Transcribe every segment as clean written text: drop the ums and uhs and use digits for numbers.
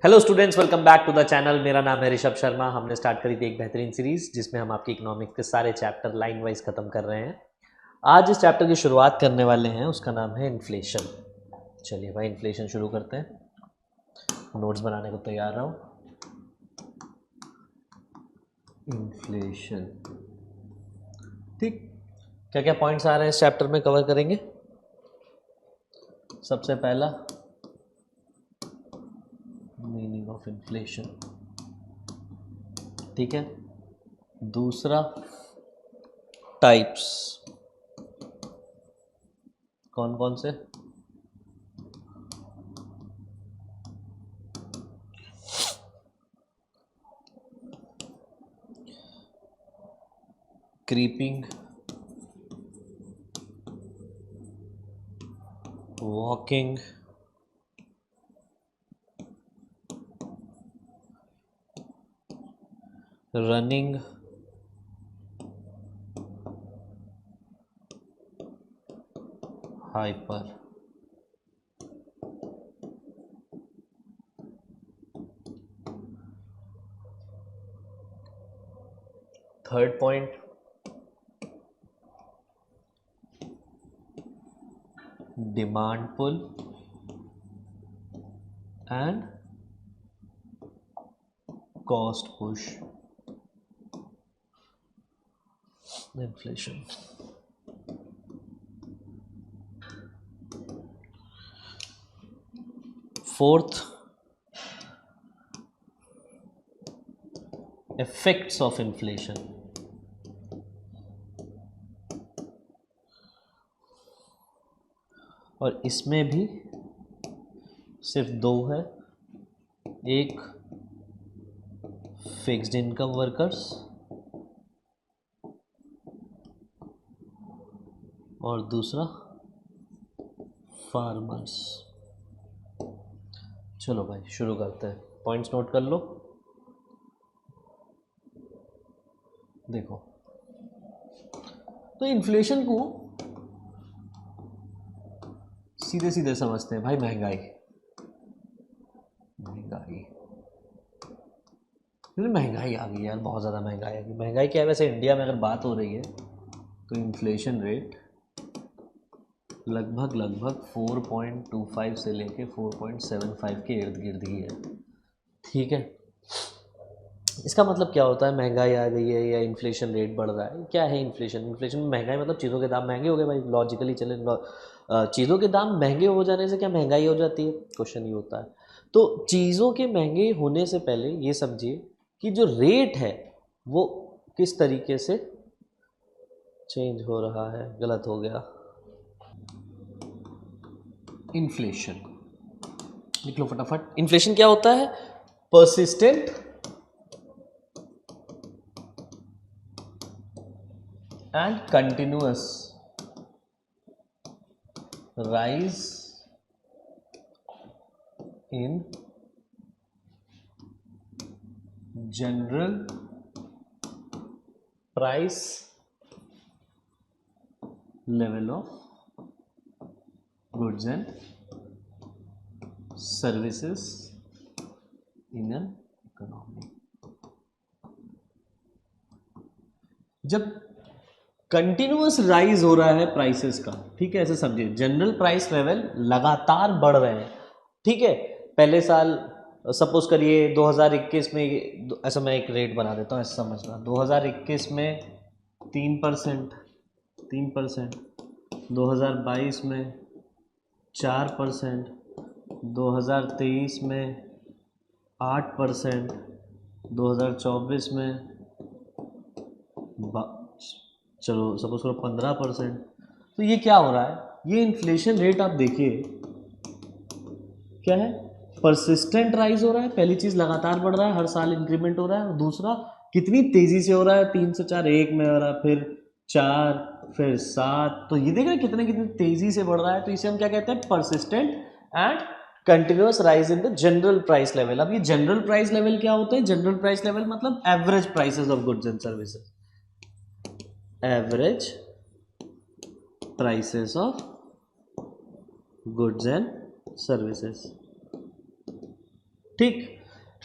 Hello students, welcome back to the channel. मेरा नाम है ऋषभ शर्मा। हमने स्टार्ट करी थी एक बेहतरीन सीरीज जिसमें हम आपकी इकोनॉमिक्स के सारे चैप्टर लाइन वाइज खत्म कर रहे हैं। आज जिस चैप्टर की शुरुआत करने वाले हैं उसका नाम है इन्फ्लेशन। चलिए भाई, इन्फ्लेशन शुरू करते हैं। नोट्स बनाने को तैयार रहो। इन्फ्लेशन, ठीक। क्या क्या पॉइंट्स आ रहे हैं इस चैप्टर में कवर करेंगे। सबसे पहला, मीनिंग ऑफ इन्फ्लेशन, ठीक है। दूसरा, टाइप्स, कौन कौन से। Creeping, walking, running, hyper. Third point, demand pull and cost push inflation. Fourth, effects of inflation. और इसमें भी सिर्फ दो है, एक फिक्स्ड इनकम वर्कर्स और दूसरा फार्मर्स। चलो भाई शुरू करते हैं। पॉइंट्स नोट कर लो। देखो, तो इन्फ्लेशन को सीधे सीधे समझते हैं भाई। महंगाई, महंगाई, महंगाई आ गई यार, बहुत ज़्यादा महंगाई आ गई। महंगाई क्या है वैसे, इंडिया में अगर बात हो रही है तो इन्फ्लेशन रेट लगभग 4.25 से लेके 4.75 के इर्द गिर्द ही है, ठीक है। इसका मतलब क्या होता है, महंगाई आ गई है या इन्फ्लेशन रेट बढ़ रहा है। क्या है इन्फ्लेशन? इन्फ्लेशन में महंगाई मतलब चीज़ों के दाम महंगे हो गए भाई। लॉजिकली चले, चीज़ों के दाम महंगे हो जाने से क्या महंगाई हो जाती है? क्वेश्चन ये होता है। तो चीज़ों के महंगे होने से पहले ये समझिए कि जो रेट है वो किस तरीके से चेंज हो रहा है। गलत हो गया। इन्फ्लेशन लिख लो फटाफट। इन्फ्लेशन क्या होता है? Persistent and continuous rise in general price level of goods and services in an economy। जब कंटिन्यूअस राइज हो रहा है प्राइसेस का, ठीक है, ऐसे समझिए जनरल प्राइस लेवल लगातार बढ़ रहे हैं, ठीक है। पहले साल सपोज करिए 2021 में, ऐसा मैं एक रेट बना देता हूँ, ऐसा समझना। 2021 में 3%, 3%, 2022 में 4%, 2023 में 8%, 2024 में चलो सपोज करो 15%। तो ये क्या हो रहा है? ये इन्फ्लेशन रेट आप देखिए क्या है, परसिस्टेंट राइज हो रहा है। पहली चीज, लगातार बढ़ रहा है, हर साल इंक्रीमेंट हो रहा है। और दूसरा, कितनी तेजी से हो रहा है, 3 से 4, एक में हो रहा है, फिर 4, फिर 7। तो ये देख रहे हैं कितने कितनी तेजी से बढ़ रहा है। तो इसे हम क्या कहते हैं? Persistent and continuous rise in the general price level. अब ये जनरल प्राइस लेवल क्या होता है? जनरल प्राइस लेवल मतलब average prices of goods and services, average prices of goods and services, ठीक,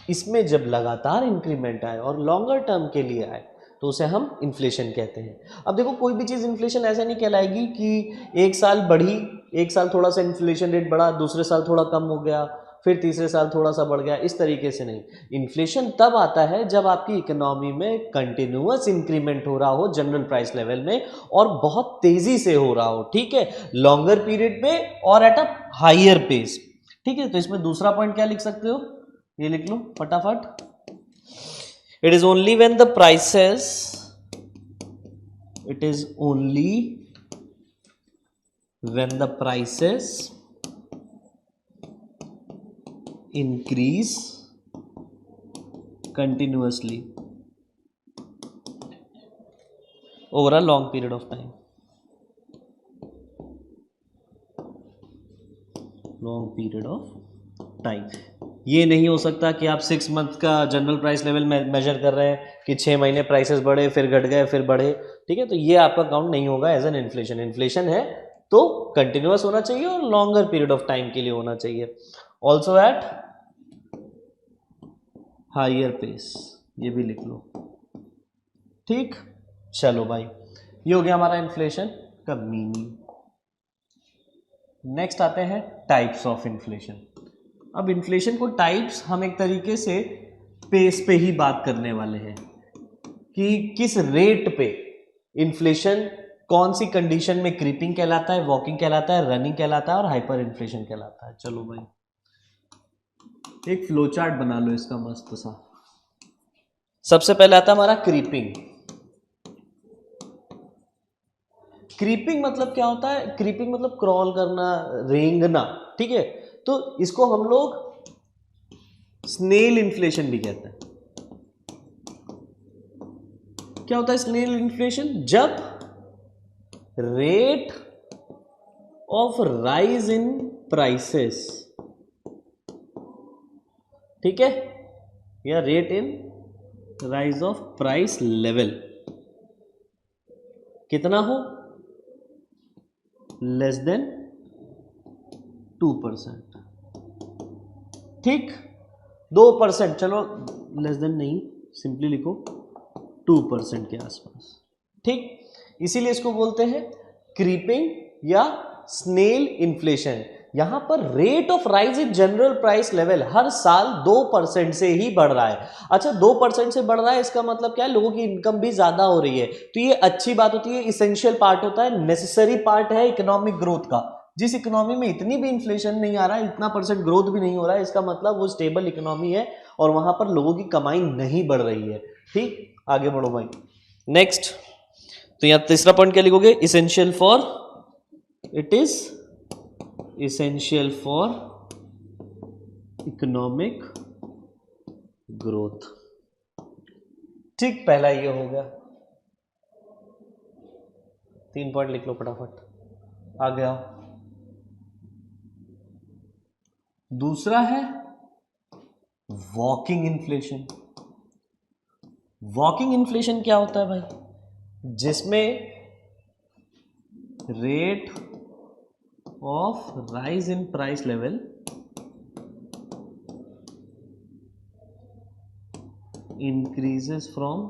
इसमें जब लगातार इंक्रीमेंट आए और लॉन्गर टर्म के लिए आए तो उसे हम इन्फ्लेशन कहते हैं। अब देखो कोई भी चीज़ इन्फ्लेशन ऐसे नहीं कहलाएगी कि एक साल बढ़ी, एक साल थोड़ा सा इन्फ्लेशन रेट बढ़ा, दूसरे साल थोड़ा कम हो गया, फिर तीसरे साल थोड़ा सा बढ़ गया, इस तरीके से नहीं। इन्फ्लेशन तब आता है जब आपकी इकोनॉमी में कंटिन्यूअस इंक्रीमेंट हो रहा हो जनरल प्राइस लेवल में, और बहुत तेजी से हो रहा हो, ठीक है, लॉन्गर पीरियड में और एट अ हायर पेस। ठीक है, तो इसमें दूसरा पॉइंट क्या लिख सकते हो, ये लिख लो फटाफट। It is only when the prices, it is only when the prices increase continuously over a long period of time. Long period of time. ये नहीं हो सकता कि आप 6 मंथ का जनरल प्राइस लेवल मेजर कर रहे हैं कि 6 महीने प्राइसेस बढ़े फिर घट गए फिर बढ़े, ठीक है, तो ये आपका काउंट नहीं होगा एज एन इन्फ्लेशन। इन्फ्लेशन है तो कंटिन्यूअस होना चाहिए और लॉन्गर पीरियड ऑफ टाइम के लिए होना चाहिए, ऑल्सो एट हायर पेस, ये भी लिख लो। ठीक, चलो भाई, ये हो गया हमारा इन्फ्लेशन का मीनिंग। नेक्स्ट आते हैं टाइप्स ऑफ इन्फ्लेशन। अब इन्फ्लेशन को टाइप्स हम एक तरीके से पेस पे ही बात करने वाले हैं कि किस रेट पे इन्फ्लेशन कौन सी कंडीशन में क्रीपिंग कहलाता है, वॉकिंग कहलाता है, रनिंग कहलाता है और हाइपर इन्फ्लेशन कहलाता है। चलो भाई एक फ्लो चार्ट बना लो इसका मस्त सा। सबसे पहले आता है हमारा क्रीपिंग। क्रीपिंग मतलब क्या होता है, क्रीपिंग मतलब क्रॉल करना, रेंगना, ठीक है, तो इसको हम लोग स्नेल इन्फ्लेशन भी कहते हैं। क्या होता है स्नेल इन्फ्लेशन, जब rate of rise in prices, ठीक है, या rate in rise of price level कितना हो, लेस देन 2%, ठीक, 2%, चलो लेस देन नहीं, सिंपली लिखो 2% के आसपास, ठीक, इसीलिए इसको बोलते हैं क्रीपिंग या स्नेल इन्फ्लेशन। यहां पर rate of rise in general price level हर साल 2% से ही बढ़ रहा है। अच्छा, 2% से बढ़ रहा है, इसका मतलब क्या है, लोगों की इनकम भी ज्यादा हो रही है, तो ये अच्छी बात होती है, इसेंशियल पार्ट होता है, नेसेसरी पार्ट है इकोनॉमिक ग्रोथ का। जिस इकोनॉमी में इतनी भी इन्फ्लेशन नहीं आ रहा है, इतना परसेंट ग्रोथ भी नहीं हो रहा है, इसका मतलब वो स्टेबल इकोनॉमी है और वहां पर लोगों की कमाई नहीं बढ़ रही है। ठीक, आगे बढ़ो भाई। नेक्स्ट, तो यहां तीसरा पॉइंट क्या लिखोगे, essential for, it is essential for economic growth। ठीक, पहला ये हो गया, 3 पॉइंट लिख लो फटाफट, आ गया। दूसरा है वॉकिंग इन्फ्लेशन। वॉकिंग इन्फ्लेशन क्या होता है भाई, जिसमें rate of rise in price level increases from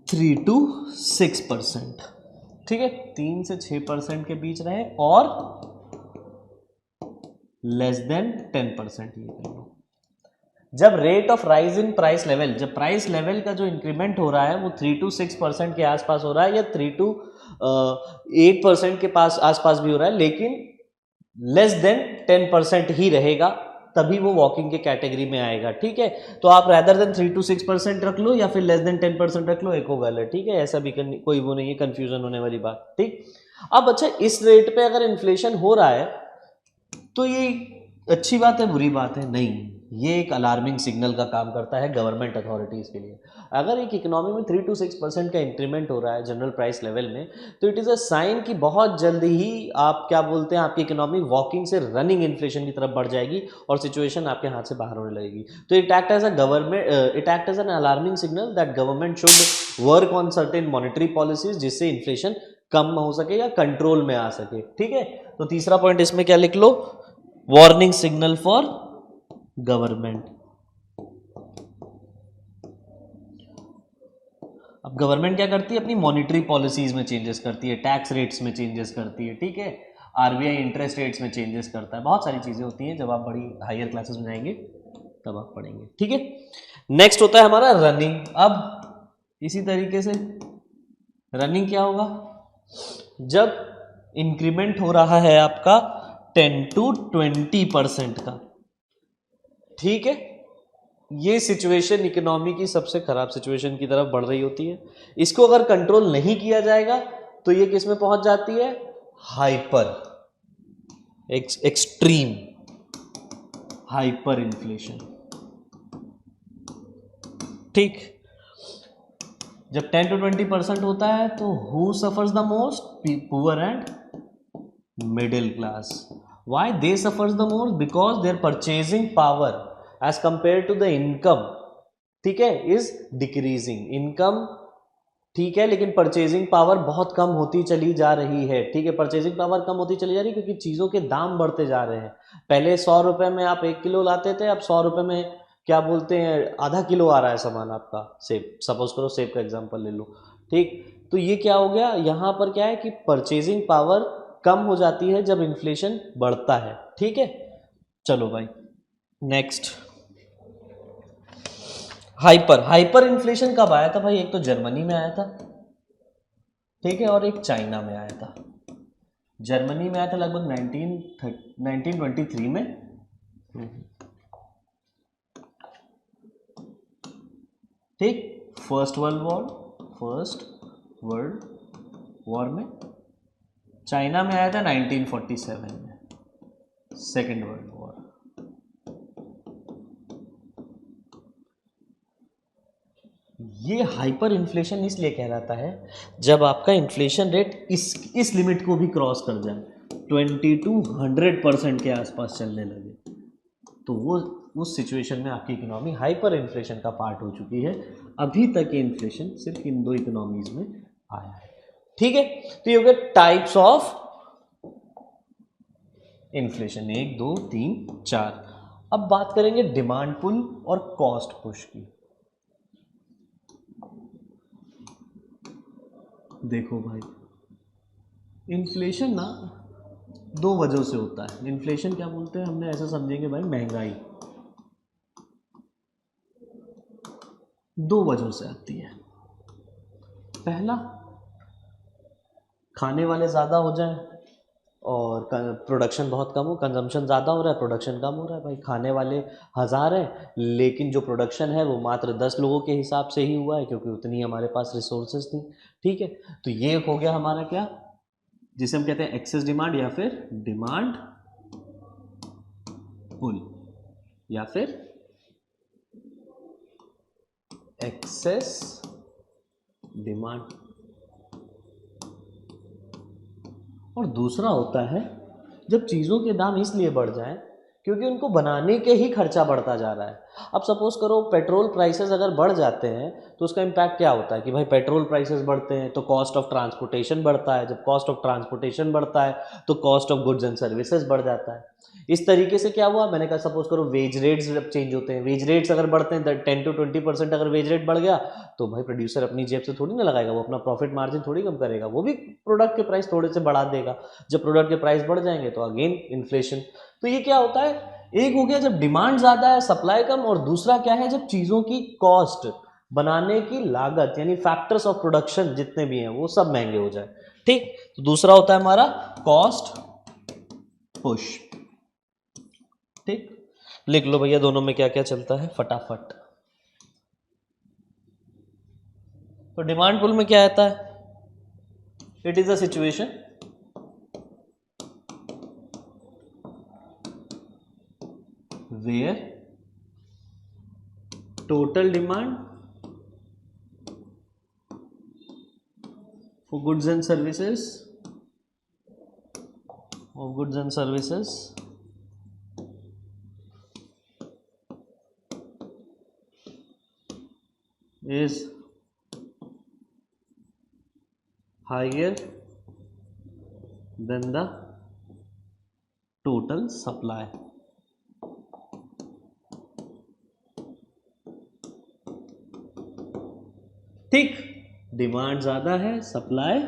3 to 6%, ठीक है, 3 से 6% के बीच रहे और लेस देन 10%। ये कह लो, जब rate of rise in price level, जब प्राइस लेवल का जो इंक्रीमेंट हो रहा है वो 3 to 6% के आसपास हो रहा है, या 3 to 8% के पास आसपास भी हो रहा है, लेकिन लेस देन 10% ही रहेगा, तभी वो वॉकिंग के कैटेगरी में आएगा। ठीक है, तो आप रैदर देन 3 to 6% रख लो या फिर लेस देन 10% रख लो, एक हो गल है। ठीक है, ऐसा भी कोई वो नहीं है कंफ्यूजन होने वाली बात। ठीक, अब अच्छा, इस रेट पे अगर इन्फ्लेशन हो रहा है तो ये अच्छी बात है बुरी बात है? नहीं, ये एक अलार्मिंग सिग्नल का काम करता है गवर्नमेंट अथॉरिटीज़ के लिए। अगर एक इकोनॉमी में 3 to 6% का इंक्रीमेंट हो रहा है जनरल प्राइस लेवल में, तो इट इज़ अ साइन कि बहुत जल्दी ही आप क्या बोलते हैं, आपकी इकोनॉमी वॉकिंग से रनिंग इन्फ्लेशन की तरफ बढ़ जाएगी और सिचुएशन आपके हाथ से बाहर होने लगेगी। तो it act as a government, it act as an alarming signal that government should work on certain monetary policies, जिससे इन्फ्लेशन कम हो सके या कंट्रोल में आ सके। ठीक है, तो तीसरा पॉइंट इसमें क्या लिख लो, वार्निंग सिग्नल फॉर गवर्नमेंट। अब गवर्नमेंट क्या करती है, अपनी मॉनिटरी पॉलिसीज में चेंजेस करती है, टैक्स रेट्स में चेंजेस करती है। ठीक है, आरबीआई इंटरेस्ट रेट्स में चेंजेस करता है, बहुत सारी चीजें होती हैं, जब आप बड़ी हायर क्लासेस में जाएंगे तब आप पढ़ेंगे। ठीक है, नेक्स्ट होता है हमारा रनिंग। अब इसी तरीके से रनिंग क्या होगा, जब इंक्रीमेंट हो रहा है आपका 10 to 20% का। ठीक है, ये सिचुएशन इकोनॉमी की सबसे खराब सिचुएशन की तरफ बढ़ रही होती है। इसको अगर कंट्रोल नहीं किया जाएगा तो ये किस में पहुंच जाती है, हाइपर, एक्सट्रीम हाइपर इन्फ्लेशन। ठीक, जब 10 to 20% होता है तो who suffers the most, poor and middle class. Why they suffers the most, because their purchasing power as compare to the income, ठीक है, इज डिक्रीजिंग। इनकम ठीक है, लेकिन परचेजिंग पावर बहुत कम होती चली जा रही है। ठीक है, परचेजिंग पावर कम होती चली जा रही है क्योंकि चीज़ों के दाम बढ़ते जा रहे हैं। पहले 100 रुपये में आप 1 किलो लाते थे, अब 100 रुपये में क्या बोलते हैं, आधा किलो आ रहा है सामान आपका। सेब, सपोज करो सेब का एग्जांपल ले लो। ठीक, तो ये क्या हो गया, यहाँ पर क्या है कि परचेजिंग पावर कम हो जाती है जब इन्फ्लेशन बढ़ता है। ठीक है, चलो भाई नेक्स्ट, हाइपर। हाइपर इन्फ्लेशन कब आया था भाई, एक तो जर्मनी में आया था, ठीक है, और एक चाइना में आया था। जर्मनी में आया था लगभग 1923 में। ठीक, फर्स्ट वर्ल्ड वॉर में। चाइना में आया था 1947 में, सेकेंड वर्ल्ड वॉर। ये हाइपर इन्फ्लेशन इसलिए कहलाता है जब आपका इन्फ्लेशन रेट इस लिमिट को भी क्रॉस कर जाए, 20 to 100% के आसपास चलने लगे, तो वो उस सिचुएशन में आपकी इकोनॉमी हाइपर इन्फ्लेशन का पार्ट हो चुकी है। अभी तक ये इन्फ्लेशन सिर्फ इन दो इकोनॉमीज में आया है। ठीक है, तो ये हो गया टाइप्स ऑफ इन्फ्लेशन, 1 2 3 4। अब बात करेंगे डिमांड पुल और कॉस्ट पुश की। देखो भाई, इन्फ्लेशन ना दो वजह से होता है। इन्फ्लेशन क्या बोलते हैं, हमने ऐसा समझेंगे भाई, महंगाई दो वजहों से आती है। पहला, खाने वाले ज़्यादा हो जाएं और प्रोडक्शन बहुत कम हो, कंजम्पशन ज़्यादा हो रहा है, प्रोडक्शन कम हो रहा है। भाई खाने वाले 1000 हैं लेकिन जो प्रोडक्शन है वो मात्र 10 लोगों के हिसाब से ही हुआ है क्योंकि उतनी हमारे पास रिसोर्सेज थी। ठीक है, तो ये हो गया हमारा क्या, जिसे हम कहते हैं एक्सेस डिमांड या फिर डिमांड पुल या फिर एक्सेस डिमांड। और दूसरा होता है जब चीज़ों के दाम इसलिए बढ़ जाएं क्योंकि उनको बनाने के ही खर्चा बढ़ता जा रहा है। अब सपोज करो पेट्रोल प्राइसेस अगर बढ़ जाते हैं तो उसका इम्पैक्ट क्या होता है कि भाई पेट्रोल प्राइसेस बढ़ते हैं तो कॉस्ट ऑफ ट्रांसपोर्टेशन बढ़ता है, जब कॉस्ट ऑफ ट्रांसपोर्टेशन बढ़ता है तो cost of goods and services बढ़ जाता है। इस तरीके से क्या हुआ, मैंने कहा सपोज करो वेज रेट्स जब चेंज होते हैं, वेज रेट्स अगर बढ़ते हैं 10 to 20% अगर वेज रेट बढ़ गया तो भाई प्रोड्यूसर अपनी जेब से थोड़ी ना लगाएगा, वो अपना प्रॉफिट मार्जिन थोड़ी कम करेगा, वो भी प्रोडक्ट के प्राइस थोड़े से बढ़ा देगा। जब प्रोडक्ट के प्राइस बढ़ जाएंगे तो अगेन इन्फ्लेशन। तो ये क्या होता है, एक हो गया जब डिमांड ज्यादा है सप्लाई कम, और दूसरा क्या है जब चीजों की कॉस्ट, बनाने की लागत यानी फैक्टर्स ऑफ प्रोडक्शन जितने भी हैं वो सब महंगे हो जाए। ठीक, तो दूसरा होता है हमारा कॉस्ट पुश। ठीक, लिख लो भैया दोनों में क्या क्या चलता है फटाफट। तो डिमांड पुल में क्या आता है, it is a situation where total demand for goods and services is higher than the total supply. ठीक, डिमांड ज़्यादा है, सप्लाई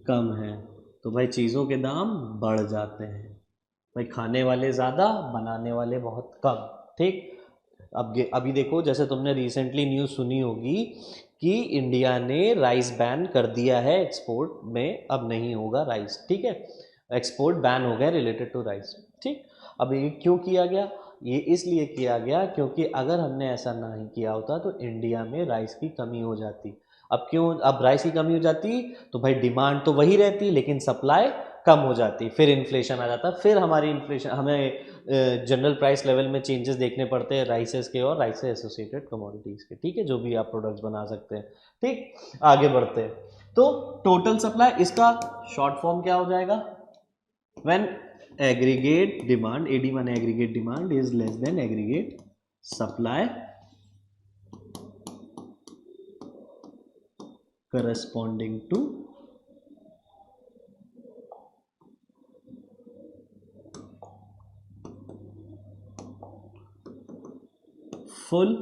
कम है, तो भाई चीज़ों के दाम बढ़ जाते हैं। भाई खाने वाले ज़्यादा, बनाने वाले बहुत कम। ठीक, अब अभी देखो, जैसे तुमने रिसेंटली न्यूज़ सुनी होगी कि इंडिया ने राइस बैन कर दिया है, एक्सपोर्ट में अब नहीं होगा राइस। ठीक है, एक्सपोर्ट बैन हो गया रिलेटेड टू राइस। ठीक, अब ये क्यों किया गया? ये इसलिए किया गया क्योंकि अगर हमने ऐसा नहीं किया होता तो इंडिया में राइस की कमी हो जाती। अब क्यों, अब राइस की कमी हो जाती तो भाई डिमांड तो वही रहती लेकिन सप्लाई कम हो जाती, फिर इन्फ्लेशन आ जाता, फिर हमारी इन्फ्लेशन, हमें जनरल प्राइस लेवल में चेंजेस देखने पड़ते हैं राइसेस के और राइस से एसोसिएटेड कमोडिटीज़ के। ठीक है, जो भी आप प्रोडक्ट्स बना सकते हैं। ठीक, आगे बढ़ते हैं। तो टोटल सप्लाई, इसका शॉर्ट फॉर्म क्या हो जाएगा? व्हेन एग्रीगेट डिमांड, एडी माने aggregate demand, is less than aggregate supply corresponding to full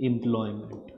employment.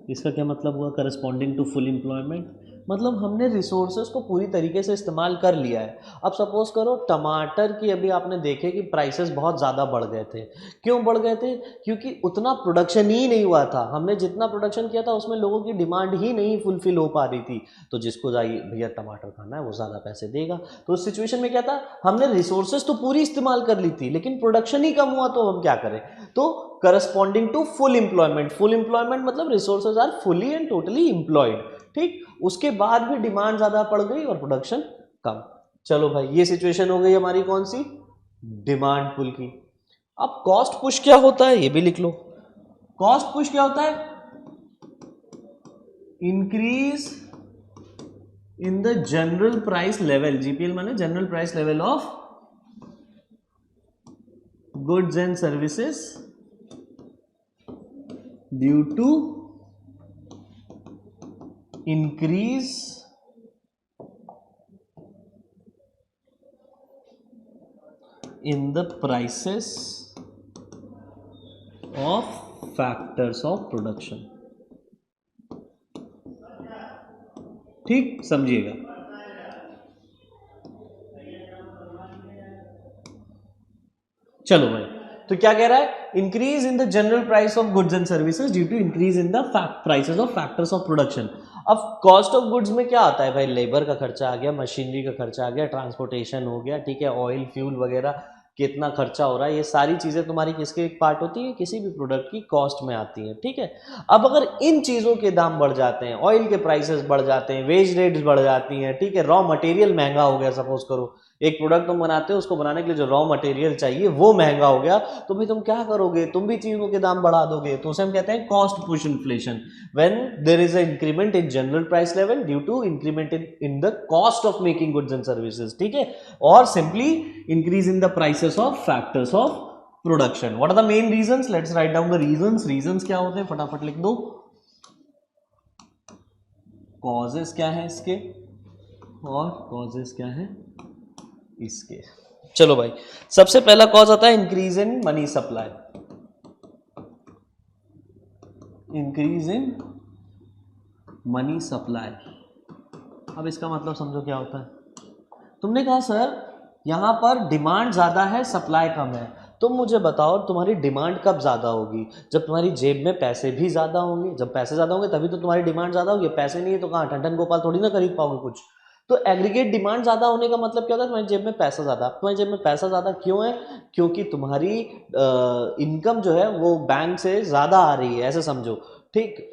इसका क्या मतलब हुआ करस्पॉन्डिंग टू फुल एम्प्लॉयमेंट? मतलब हमने रिसोर्सेज को पूरी तरीके से इस्तेमाल कर लिया है। अब सपोज करो टमाटर की, अभी आपने देखे कि प्राइसेस बहुत ज़्यादा बढ़ गए थे। क्यों बढ़ गए थे? क्योंकि उतना प्रोडक्शन ही नहीं हुआ था। हमने जितना प्रोडक्शन किया था उसमें लोगों की डिमांड ही नहीं फुलफिल हो पा रही थी। तो जिसको जाइए भैया टमाटर खाना है वो ज़्यादा पैसे देगा। तो उस सिचुएशन में क्या था, हमने रिसोर्सेज तो पूरी इस्तेमाल कर ली थी लेकिन प्रोडक्शन ही कम हुआ, तो हम क्या करें? तो corresponding to full employment, full employment मतलब resources are fully and totally employed. ठीक, उसके बाद भी डिमांड ज्यादा पड़ गई और प्रोडक्शन कम। चलो भाई, ये सिचुएशन हो गई हमारी कौन सी? डिमांड पुल की। अब कॉस्ट पुश क्या होता है ये भी लिख लो। कॉस्ट पुश क्या होता है? Increase in the general price level, GPL माने general price level of goods and services due to increase in the prices of factors of production। ठीक, समझिएगा। चलो भाई, तो क्या कह रहा है? Increase in the general price of goods and services due to increase in the prices of factors of production. अब कॉस्ट ऑफ गुड्स में क्या आता है भाई? लेबर का खर्चा आ गया, मशीनरी का खर्चा आ गया, ट्रांसपोर्टेशन हो गया, ठीक है, ऑयल फ्यूल वगैरह कितना खर्चा हो रहा है, ये सारी चीज़ें तुम्हारी किसके एक पार्ट होती है? किसी भी प्रोडक्ट की कॉस्ट में आती है। ठीक है, अब अगर इन चीज़ों के दाम बढ़ जाते हैं, ऑयल के प्राइसेस बढ़ जाते हैं, वेज रेट्स बढ़ जाती हैं, ठीक है, रॉ मटेरियल महंगा हो गया, सपोज करो एक प्रोडक्ट तुम बनाते हो, उसको बनाने के लिए जो रॉ मटेरियल चाहिए वो महंगा हो गया, तो भाई तुम क्या करोगे? तुम भी चीजों के दाम बढ़ा दोगे। तो उसे हम कहते हैं cost push inflation. When there is a increment in general price level due to increment in the cost of making goods and services. ठीक है, और simply increase in the prices of factors of production. What are the main reasons? Let's write down the reasons. Reasons क्या होते हैं फटाफट लिख दो। Causes क्या है इसके और कॉजेस क्या है इसके। चलो भाई, सबसे पहला कॉज आता है increase in money supply. Increase in money supply, अब इसका मतलब समझो क्या होता है। तुमने कहा सर यहां पर डिमांड ज्यादा है सप्लाई कम है, तुम मुझे बताओ तुम्हारी डिमांड कब ज्यादा होगी? जब तुम्हारी जेब में पैसे भी ज्यादा होंगे। जब पैसे ज्यादा होंगे तभी तो तुम्हारी डिमांड ज्यादा होगी। पैसे नहीं है तो कहाँ ठंडन गोपाल थोड़ी ना खरीद पाओगे कुछ। तो एग्रीगेट डिमांड ज्यादा होने का मतलब क्या होता है? तुम्हारी जेब में पैसा ज्यादा। तुम्हारी जेब में पैसा ज्यादा क्यों है? क्योंकि तुम्हारी इनकम जो है वो बैंक से ज्यादा आ रही है, ऐसे समझो। ठीक,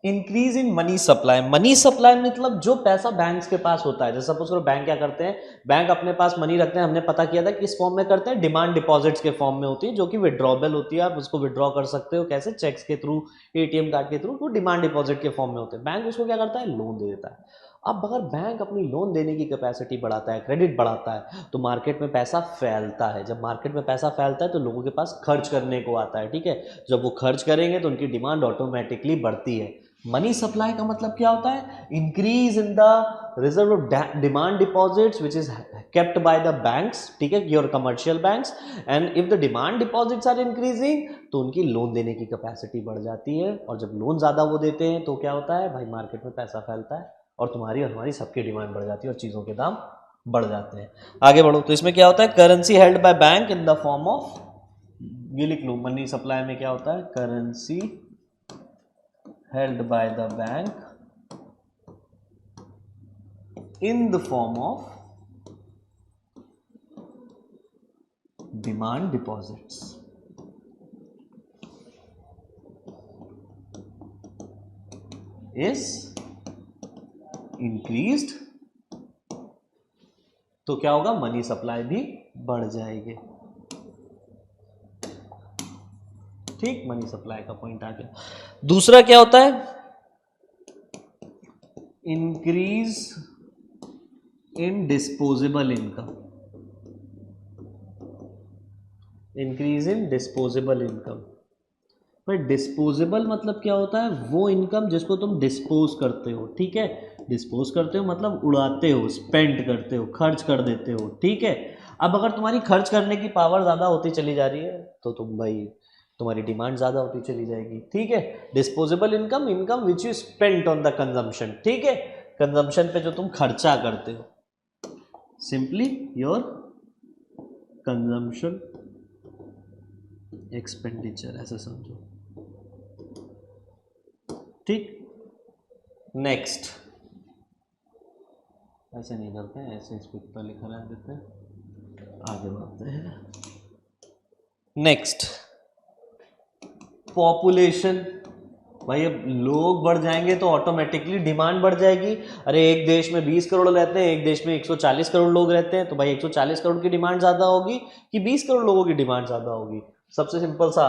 increase in money supply. Money supply मतलब जो पैसा बैंक्स के पास होता है, जैसे सपोज करो बैंक क्या करते हैं, बैंक अपने पास मनी रखते हैं, हमने पता किया था किस फॉर्म में करते हैं, डिमांड डिपॉजिट्स के फॉर्म में होती है, जो कि विड्रॉबल होती है, आप उसको विड्रॉ कर सकते हो कैसे, चेक्स के थ्रू, एटीएम कार्ड के थ्रू, तो डिमांड डिपॉजिट के फॉर्म में होते हैं। बैंक उसको क्या करता है, लोन दे देता है। अब अगर बैंक अपनी लोन देने की कैपेसिटी बढ़ाता है, क्रेडिट बढ़ाता है, तो मार्केट में पैसा फैलता है। जब मार्केट में पैसा फैलता है तो लोगों के पास खर्च करने को आता है, ठीक है। जब वो खर्च करेंगे तो उनकी डिमांड ऑटोमेटिकली बढ़ती है। मनी सप्लाई का मतलब क्या होता है, increase in the reserve of demand deposits which is kept by the banks, ठीक है, your commercial banks. And if the demand deposits are increasing तो उनकी लोन देने की कैपेसिटी बढ़ जाती है, और जब लोन ज्यादा वो देते हैं तो क्या होता है भाई, मार्केट में पैसा फैलता है और तुम्हारी और हमारी सबकी डिमांड बढ़ जाती है और चीज़ों के दाम बढ़ जाते हैं। आगे बढ़ो, तो इसमें क्या होता है, currency held by bank in the form of, ये लिख लो, मनी सप्लाई में क्या होता है, currency held by the bank in the form of demand deposits is increased, तो क्या होगा, मनी सप्लाई भी बढ़ जाएगी। ठीक, मनी सप्लाई का पॉइंट आ गया। दूसरा क्या होता है, increase in disposable income. Increase in disposable income, भाई डिस्पोजेबल मतलब क्या होता है, वो इनकम जिसको तुम डिस्पोज करते हो, ठीक है। डिस्पोज करते हो मतलब उड़ाते हो, स्पेंड करते हो, खर्च कर देते हो, ठीक है। अब अगर तुम्हारी खर्च करने की पावर ज़्यादा होती चली जा रही है तो तुम भाई, तुम्हारी डिमांड ज़्यादा होती चली जाएगी, ठीक है। Disposable income, income which you spent on the consumption, ठीक है, कंजम्पशन पे जो तुम खर्चा करते हो, सिंपली योर कंजम्पशन एक्सपेंडिचर, ऐसे समझो, ठीक। नेक्स्ट, ऐसे नहीं करते हैं, ऐसे इसको इतना लिखा रह देते हैं, आगे बढ़ते हैं। Next, population. भाई अब लोग बढ़ जाएंगे तो ऑटोमेटिकली डिमांड बढ़ जाएगी। अरे एक देश में 20 करोड़ रहते हैं, एक देश में 140 करोड़ लोग रहते हैं, तो भाई 140 करोड़ की डिमांड ज़्यादा होगी कि 20 करोड़ लोगों की डिमांड ज़्यादा होगी, सबसे सिंपल सा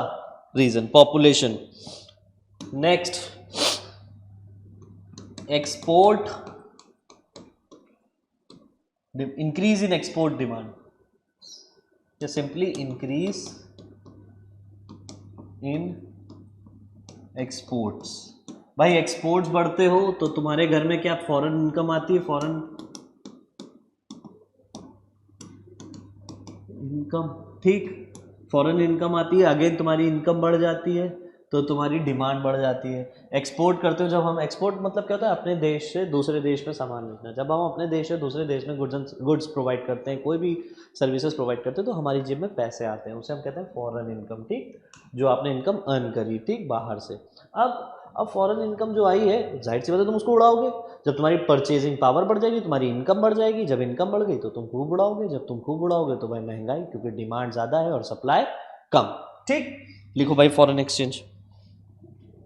reason, population. Next, export, increase in export demand, या सिंपली इंक्रीज इन एक्सपोर्ट्स। भाई एक्सपोर्ट्स बढ़ते हो तो तुम्हारे घर में क्या फॉरेन इनकम आती है, फॉरेन इनकम, ठीक, फॉरेन इनकम आती है, अगेन तुम्हारी इनकम बढ़ जाती है तो तुम्हारी डिमांड बढ़ जाती है। एक्सपोर्ट करते हो, जब हम एक्सपोर्ट मतलब क्या होता है, अपने देश से दूसरे देश में सामान बेचना। जब हम अपने देश से दूसरे देश में गुड्स प्रोवाइड करते हैं, कोई भी सर्विसेज प्रोवाइड करते हैं, तो हमारी जेब में पैसे आते हैं, उसे हम कहते हैं फॉरेन इनकम, ठीक, जो आपने इनकम अर्न करी, ठीक, बाहर से। अब फॉरेन इनकम जो आई है, जाहिर सी बात है तुम उसको उड़ाओगे। जब तुम्हारी परचेजिंग पावर बढ़ जाएगी, तुम्हारी इनकम बढ़ जाएगी, जब इनकम बढ़ गई तो तुम खूब उड़ाओगे, जब तुम खूब उड़ाओगे तो भाई महंगाई, क्योंकि डिमांड ज़्यादा है और सप्लाई कम, ठीक। लिखो भाई, foreign exchange,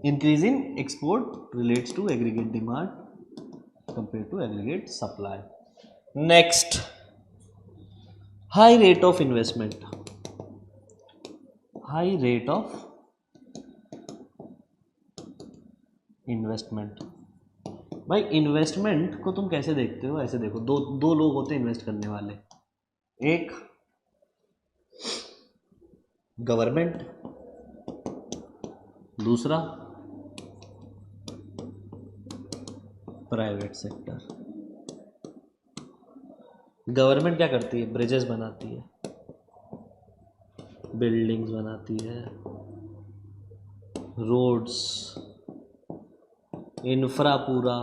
increase in export relates to aggregate demand compare to aggregate supply. Next, high rate of investment. High rate of investment, भाई इन्वेस्टमेंट को तुम कैसे देखते हो, ऐसे देखो, दो लोग होते हैं इन्वेस्ट करने वाले, एक गवर्नमेंट, दूसरा प्राइवेट सेक्टर। गवर्नमेंट क्या करती है, ब्रिजेस बनाती है, बिल्डिंग्स बनाती है, रोड्स, इंफ्रा पूरा।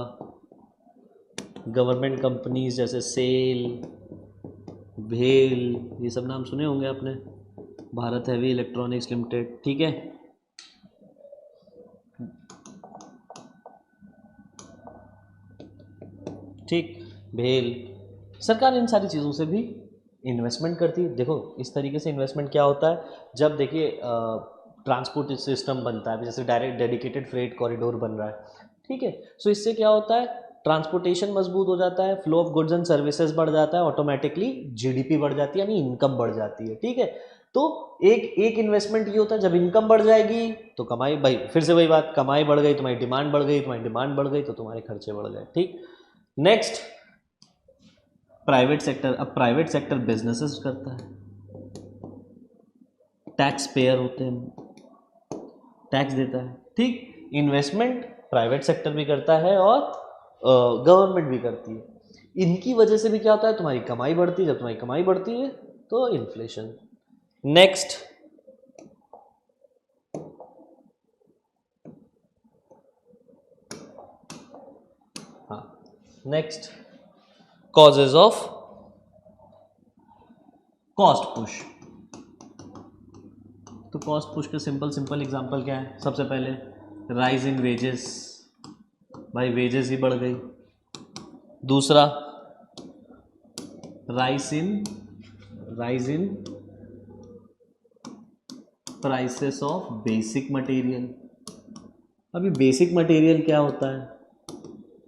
गवर्नमेंट कंपनीज जैसे सेल, भेल, ये सब नाम सुने होंगे आपने, भारत हैवी इलेक्ट्रॉनिक्स लिमिटेड, ठीक है। ठीक, भेल, सरकार इन सारी चीज़ों से भी इन्वेस्टमेंट करती है। देखो इस तरीके से इन्वेस्टमेंट क्या होता है, जब देखिए ट्रांसपोर्ट सिस्टम बनता है, जैसे डायरेक्ट डेडिकेटेड फ्रेट कॉरिडोर बन रहा है, ठीक है। सो इससे क्या होता है, ट्रांसपोर्टेशन मजबूत हो जाता है, flow of goods and services बढ़ जाता है, ऑटोमेटिकली जीडीपी बढ़ जाती है, यानी इनकम बढ़ जाती है। ठीक है, तो एक इन्वेस्टमेंट ये होता है, जब इनकम बढ़ जाएगी तो कमाई, भाई फिर से वही बात, कमाई बढ़ गई, तुम्हारी डिमांड बढ़ गई, तुम्हारी डिमांड बढ़ गई तो तुम्हारे खर्चे बढ़ गए। ठीक, नेक्स्ट प्राइवेट सेक्टर। अब प्राइवेट सेक्टर बिजनेसेस करता है, टैक्स पेयर होते हैं, टैक्स देता है। ठीक, इन्वेस्टमेंट प्राइवेट सेक्टर भी करता है और गवर्नमेंट भी करती है। इनकी वजह से भी क्या होता है, तुम्हारी कमाई बढ़ती है, जब तुम्हारी कमाई बढ़ती है तो इन्फ्लेशन। नेक्स्ट, हाँ, next causes of cost push. तो कॉस्ट पुश के सिंपल एग्जांपल क्या है, सबसे पहले राइज इन वेजेस, भाई वेजेस ही बढ़ गई। दूसरा rise in prices of basic material. अभी बेसिक मटेरियल क्या होता है,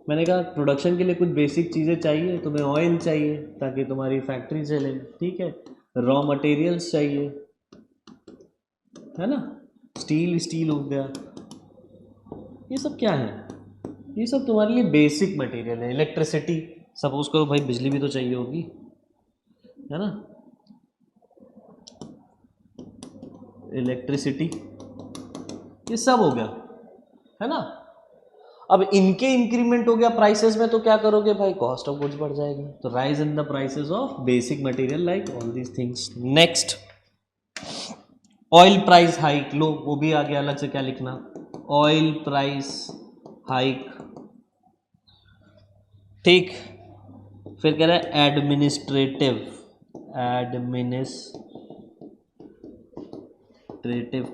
मैंने कहा प्रोडक्शन के लिए कुछ बेसिक चीज़ें चाहिए, तुम्हें ऑयल चाहिए ताकि तुम्हारी फैक्ट्री चले, ठीक है, रॉ मटेरियल्स चाहिए, है ना, स्टील हो गया, ये सब क्या है, ये सब तुम्हारे लिए बेसिक मटेरियल है। इलेक्ट्रिसिटी, सपोज करो भाई बिजली भी तो चाहिए होगी, है ना, इलेक्ट्रिसिटी, ये सब हो गया, है ना। अब इनके इंक्रीमेंट हो गया प्राइसेस में, तो क्या करोगे भाई, कॉस्ट ऑफ गुड्स बढ़ जाएगी, तो rise in the prices of basic material like all these things. Next, oil price hike, लो वो भी आ गया, अलग से क्या लिखना, ऑयल प्राइस हाइक। ठीक, फिर कह रहा है एडमिनिस्ट्रेटिव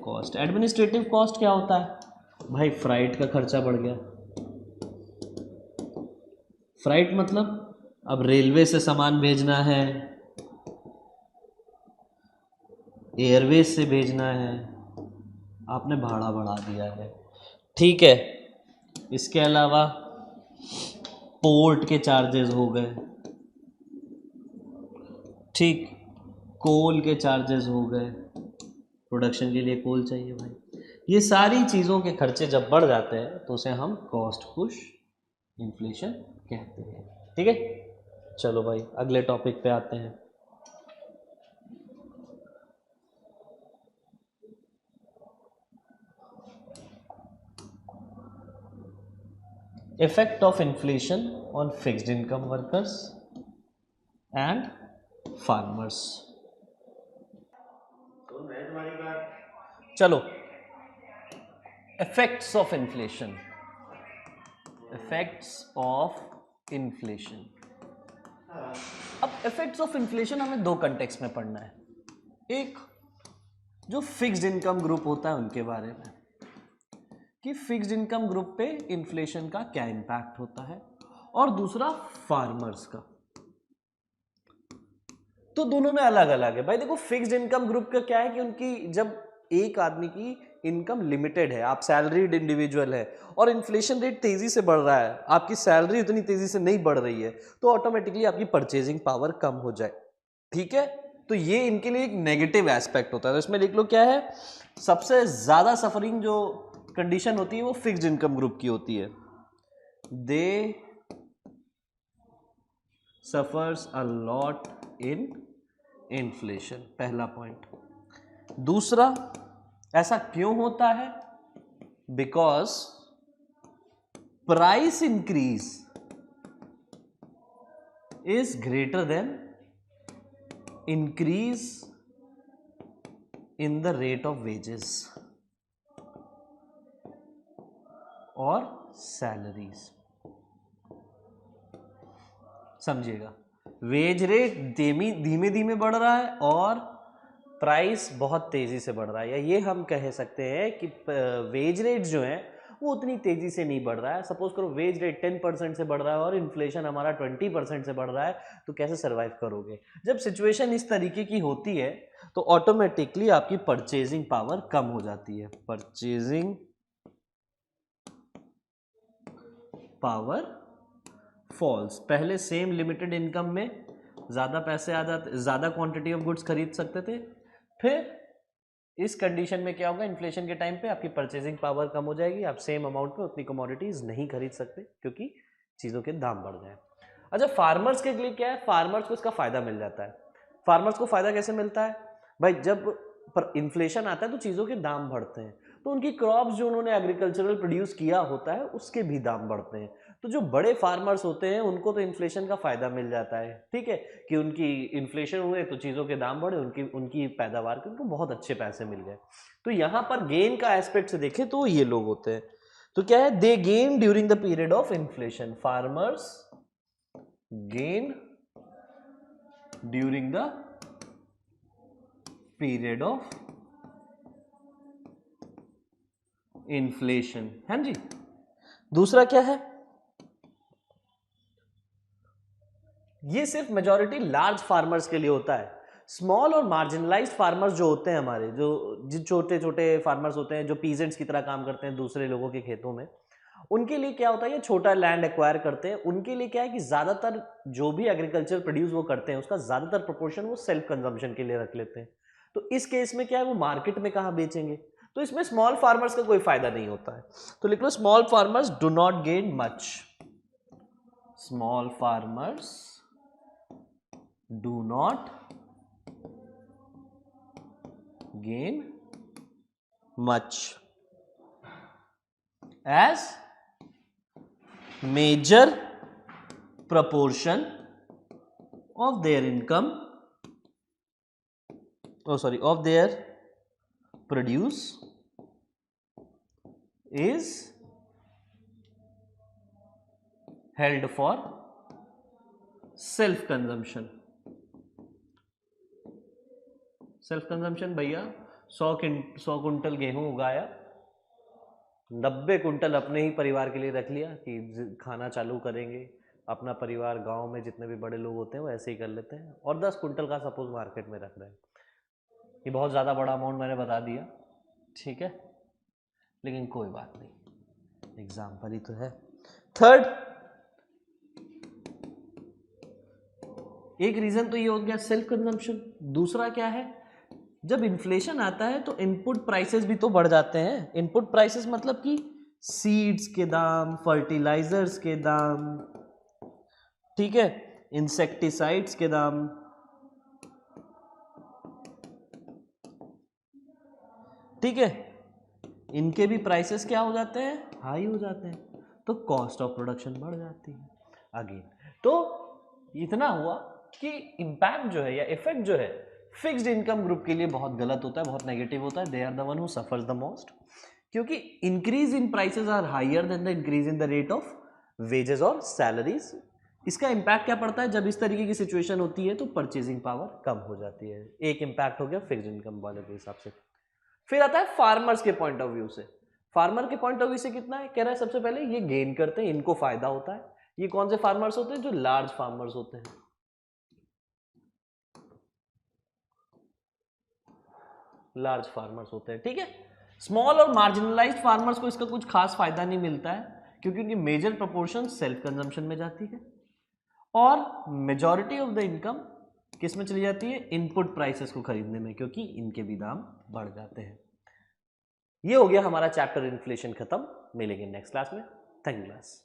कॉस्ट। एडमिनिस्ट्रेटिव कॉस्ट क्या होता है भाई, फ्राइट का खर्चा बढ़ गया। फ्राइट मतलब अब रेलवे से सामान भेजना है, एयरवेज से भेजना है, आपने भाड़ा बढ़ा दिया है। ठीक है, इसके अलावा पोर्ट के चार्जेस हो गए, ठीक, कोल के चार्जेस हो गए, प्रोडक्शन के लिए कोल चाहिए भाई। ये सारी चीज़ों के खर्चे जब बढ़ जाते हैं तो उसे हम कॉस्ट पुश इन्फ्लेशन कहते हैं। ठीक है, चलो भाई अगले टॉपिक पे आते हैं। Effect of inflation on fixed income workers and farmers। चलो, effects of inflation, अब इफेक्ट्स ऑफ इन्फ्लेशन हमें दो कंटेक्स्ट में पढ़ना है। एक जो फिक्स्ड इनकम ग्रुप होता है उनके बारे में, कि फिक्स्ड इनकम ग्रुप पे इन्फ्लेशन का क्या इम्पैक्ट होता है, और दूसरा फार्मर्स का। तो दोनों में अलग अलग है भाई। देखो फिक्स्ड इनकम ग्रुप का क्या है कि उनकी, जब एक आदमी की इनकम लिमिटेड है, आप सैलरीड इंडिविजुअल है और इन्फ्लेशन रेट तेजी से बढ़ रहा है, आपकी सैलरी उतनी तेजी से नहीं बढ़ रही है, तो ऑटोमेटिकली आपकी परचेजिंग पावर कम हो जाए। ठीक है, तो ये इनके लिए एक नेगेटिव एस्पेक्ट होता है। तो इसमें लिख लो क्या है, सबसे ज्यादा सफरिंग जो कंडीशन होती है वो फिक्स्ड इनकम ग्रुप की होती है, they suffers a lot in inflation, पहला पॉइंट। दूसरा, ऐसा क्यों होता है, because price increase is greater than increase in the rate of wages और सैलरीज। समझिएगा, वेज रेट धीमे धीमे बढ़ रहा है और प्राइस बहुत तेजी से बढ़ रहा है, या ये हम कह सकते हैं कि वेज रेट जो है वो उतनी तेजी से नहीं बढ़ रहा है। सपोज करो वेज रेट 10% से बढ़ रहा है और इन्फ्लेशन हमारा 20% से बढ़ रहा है, तो कैसे सर्वाइव करोगे। जब सिचुएशन इस तरीके की होती है तो ऑटोमेटिकली आपकी परचेजिंग पावर कम हो जाती है, परचेजिंग पावर फॉल्स। पहले सेम लिमिटेड इनकम में ज़्यादा पैसे आ जाते, ज़्यादा क्वांटिटी ऑफ गुड्स खरीद सकते थे। फिर इस कंडीशन में क्या होगा, इन्फ्लेशन के टाइम पे आपकी परचेजिंग पावर कम हो जाएगी, आप सेम अमाउंट में उतनी कमोडिटीज नहीं खरीद सकते क्योंकि चीज़ों के दाम बढ़ गए। अच्छा, फार्मर्स के लिए क्या है, फार्मर्स को इसका फायदा मिल जाता है। फार्मर्स को फायदा कैसे मिलता है भाई, जब पर इन्फ्लेशन आता है तो चीज़ों के दाम बढ़ते हैं, तो उनकी क्रॉप्स जो उन्होंने एग्रीकल्चरल प्रोड्यूस किया होता है उसके भी दाम बढ़ते हैं। तो जो बड़े फार्मर्स होते हैं उनको तो इन्फ्लेशन का फायदा मिल जाता है, ठीक है, कि उनकी इन्फ्लेशन हुए तो चीज़ों के दाम बढ़े, उनकी पैदावार के उनको बहुत अच्छे पैसे मिल गए। तो यहाँ पर गेन का एस्पेक्ट से देखें तो ये लोग होते हैं। तो क्या है, दे gain during the period of inflation. Farmers gain during the period of inflation. हाँ जी। दूसरा क्या है, ये सिर्फ मेजॉरिटी लार्ज फार्मर्स के लिए होता है। स्मॉल और मार्जिनलाइज्ड फार्मर्स जो होते हैं हमारे, जो छोटे छोटे फार्मर्स होते हैं जो पीजेंट्स की तरह काम करते हैं दूसरे लोगों के खेतों में, उनके लिए क्या होता है, ये छोटा लैंड एक्वायर करते हैं। उनके लिए क्या है कि ज्यादातर जो भी एग्रीकल्चर प्रोड्यूस वो करते हैं उसका ज्यादातर प्रोपोर्शन वो सेल्फ कंजम्पशन के लिए रख लेते हैं। तो इस केस में क्या है, वो मार्केट में कहाँ बेचेंगे, तो इसमें स्मॉल फार्मर्स का कोई फायदा नहीं होता है। तो लिख लो, small farmers do not gain much. Small farmers do not gain much as major proportion of their income, of their produce is held for self consumption। Self consumption भैया, 100 कुंटल गेहूं उगाया, 90 कुंटल अपने ही परिवार के लिए रख लिया कि खाना चालू करेंगे, अपना परिवार गांव में जितने भी बड़े लोग होते हैं वो ऐसे ही कर लेते हैं, और 10 कुंटल का सपोज मार्केट में रख रहे हैं। ये बहुत ज़्यादा बड़ा अमाउंट मैंने बता दिया, ठीक है, लेकिन कोई बात नहीं, एग्जाम्पल ही तो है। थर्ड, एक रीजन तो ये हो गया सेल्फ कंजम्पशन। दूसरा क्या है, जब इन्फ्लेशन आता है तो इनपुट प्राइसेस भी तो बढ़ जाते हैं। इनपुट प्राइसेस मतलब कि सीड्स के दाम, फर्टिलाइजर्स के दाम, ठीक है, इंसेक्टिसाइड्स के दाम, ठीक है, इनके भी प्राइसेस क्या हो जाते हैं, हाई हो जाते हैं, तो कॉस्ट ऑफ प्रोडक्शन बढ़ जाती है अगेन। तो इतना हुआ कि इम्पैक्ट जो है या इफेक्ट जो है फिक्स्ड इनकम ग्रुप के लिए बहुत गलत होता है, बहुत नेगेटिव होता है। They are the one who suffers the most, क्योंकि increase in prices are higher than the increase in the rate of wages और सैलरीज। इसका इम्पैक्ट क्या पड़ता है, जब इस तरीके की सिचुएशन होती है तो परचेजिंग पावर कम हो जाती है। एक इम्पैक्ट हो गया फिक्स्ड इनकम वाले के हिसाब से। फिर आता है फार्मर्स के पॉइंट ऑफ व्यू से। फार्मर के पॉइंट ऑफ व्यू से कितना है, कह रहा है सबसे पहले ये गेन करते हैं, इनको फायदा होता है। ये कौन से फार्मर्स होते हैं, जो लार्ज फार्मर्स होते हैं, लार्ज फार्मर्स होते हैं, ठीक है। स्मॉल और मार्जिनलाइज्ड फार्मर्स को इसका कुछ खास फायदा नहीं मिलता है, क्योंकि उनकी मेजर प्रोपोर्शन सेल्फ कंजम्पशन में जाती है, और मेजॉरिटी ऑफ द इनकम किस में चली जाती है, इनपुट प्राइसेस को खरीदने में, क्योंकि इनके भी दाम बढ़ जाते हैं। ये हो गया हमारा चैप्टर इन्फ्लेशन खत्म। मिलेंगे नेक्स्ट क्लास में। Thank you class.